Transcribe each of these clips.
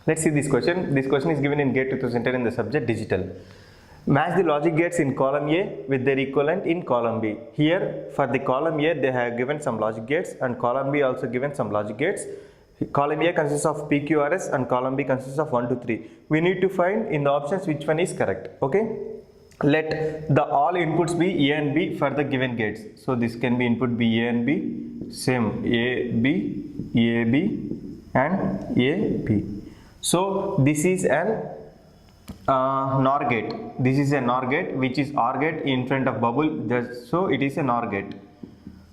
Let's see this question. This question is given in GATE 2010 in the subject digital. Match the logic gates in column A with their equivalent in column B. Here for the column A they have given some logic gates and column B also given some logic gates. Column A consists of PQRS and column B consists of 1, 2, 3. We need to find in the options which one is correct. Okay. Let the all inputs be A and B for the given gates. So this can be input be A and B. Same A, B and A, B. So this is an NOR gate. This is a NOR gate which is OR gate in front of bubble. So it is a NOR gate.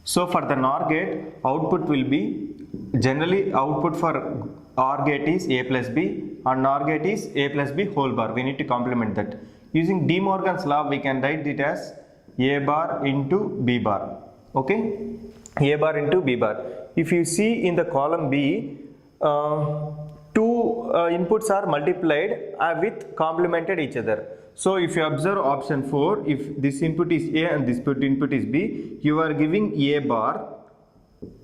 So for the NOR gate, output will be generally output for OR gate is A plus B and NOR gate is A plus B whole bar. We need to complement that. Using De Morgan's law, we can write it as A bar into B bar. Okay, A bar into B bar. If you see in the column B, two inputs are multiplied with complemented each other. So if you observe option 4, if this input is A and this input is B, you are giving A bar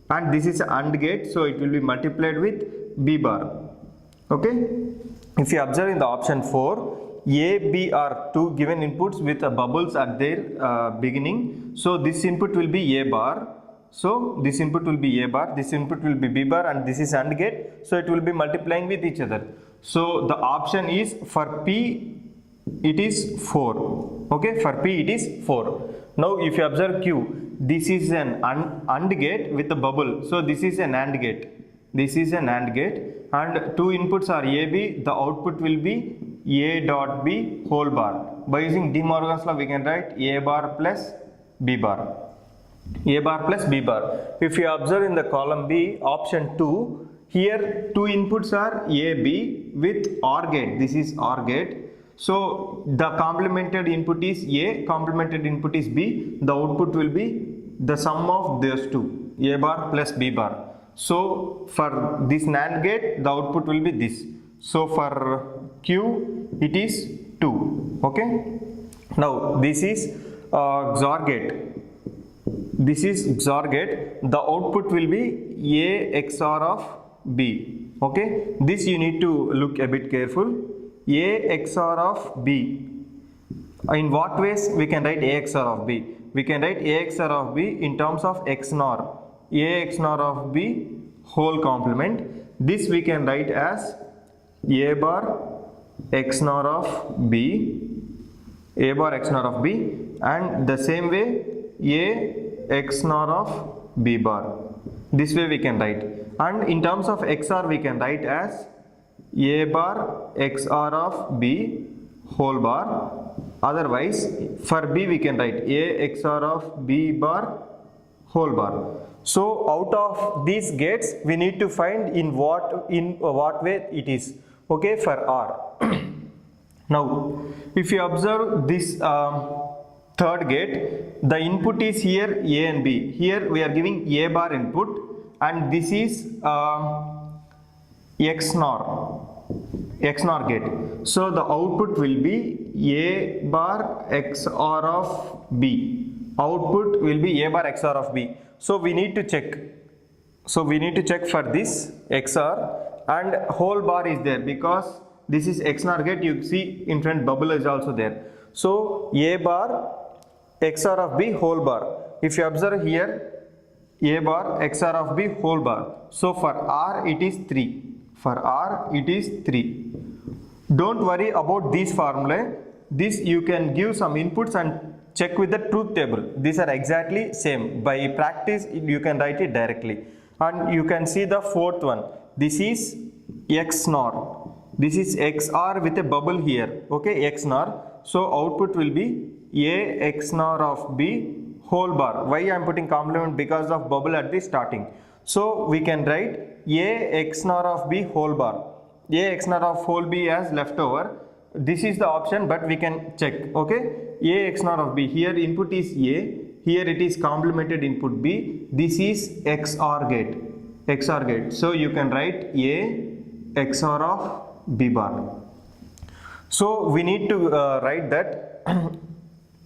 and this is AND gate, so it will be multiplied with B bar. Okay, if you observe in the option 4, A, B are two given inputs with bubbles at their beginning. So this input will be A bar. So this input will be A bar, this input will be B bar and this is AND gate. So it will be multiplying with each other. So the option is for P it is 4. Okay, for P it is 4. Now if you observe Q, this is an AND gate with a bubble. So this is an AND gate. This is an AND gate and two inputs are A, B. The output will be A dot B whole bar. By using De Morgan's law, we can write A bar plus B bar. A bar plus B bar. If you observe in the column B, option 2, here two inputs are A, B with OR gate. This is OR gate. So the complemented input is A, complemented input is B. The output will be the sum of those two, A bar plus B bar. So for this NAND gate, the output will be this. So for Q, it is 2. Okay. Now this is XOR gate. This is XOR gate. The output will be A XOR of B. Okay. This you need to look a bit careful. A XOR of B. In what ways we can write A XOR of B? We can write A XOR of B in terms of XNOR. A XNOR of B whole complement. This we can write as A bar XNOR of B. A bar XNOR of B and the same way A XNOR of B bar. This way we can write. And in terms of XOR we can write as A bar XOR of B whole bar. Otherwise for B we can write A XOR of B bar whole bar. So out of these gates we need to find in what way it is. Okay, for R. Now if you observe this third gate, the input is here A and B. Here we are giving A bar input and this is XNOR gate. So the output will be A bar XOR of B. Output will be A bar XOR of B. So we need to check. So we need to check for this XOR and whole bar is there because this is XNOR gate. You see in front bubble is also there. So A bar XOR of B whole bar. If you observe here A bar XOR of B whole bar. So for R it is 3. For R it is 3. Don't worry about these formulae. This you can give some inputs and check with the truth table. These are exactly same. By practice you can write it directly. And you can see the fourth one. This is XNOR. This is XR with a bubble here. Okay, XNOR. So output will be A XNOR of B whole bar. Why I am putting complement? Because of bubble at the starting. So we can write A XNOR of B whole bar. A XNOR of whole B as leftover. This is the option, but we can check. Okay, A XNOR of B. Here input is A. Here it is complemented input B. This is XOR gate. XOR gate. So you can write A XOR of B bar. So we need to write that.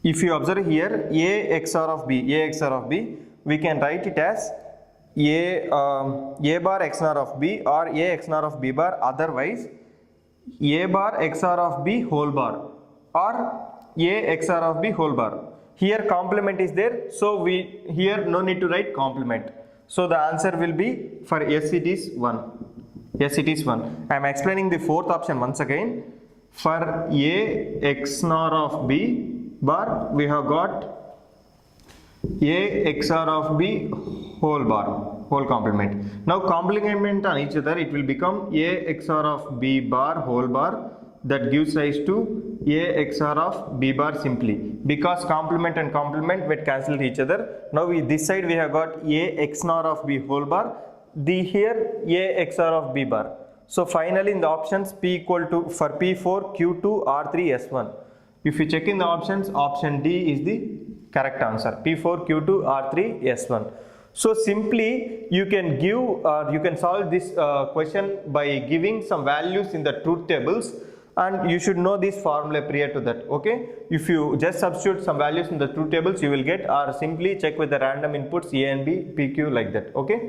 If you observe here A XOR of B, A XOR of B, we can write it as A bar XNOR of B or A XNOR of B bar. Otherwise A bar XOR of B whole bar or A XOR of B whole bar. Here complement is there, so we here no need to write complement. So the answer will be for yes it is 1. Yes it is 1. I am explaining the fourth option once again. For A XOR of B bar we have got A XOR of B whole bar, whole complement. Now complement on each other, it will become A XOR of B bar whole bar, that gives rise to A XOR of B bar simply, because complement and complement will cancel each other. Now this side we have got A XOR of B whole bar, here A XOR of B bar. So finally in the options P equal to, for P4 Q2 R3 S1. If you check in the options, option D is the correct answer. P4 Q2 R3 S1. So simply you can give you can solve this question by giving some values in the truth tables, and you should know this formula prior to that. Okay, if you just substitute some values in the truth tables you will get, or simply check with the random inputs A and B, PQ, like that. Okay.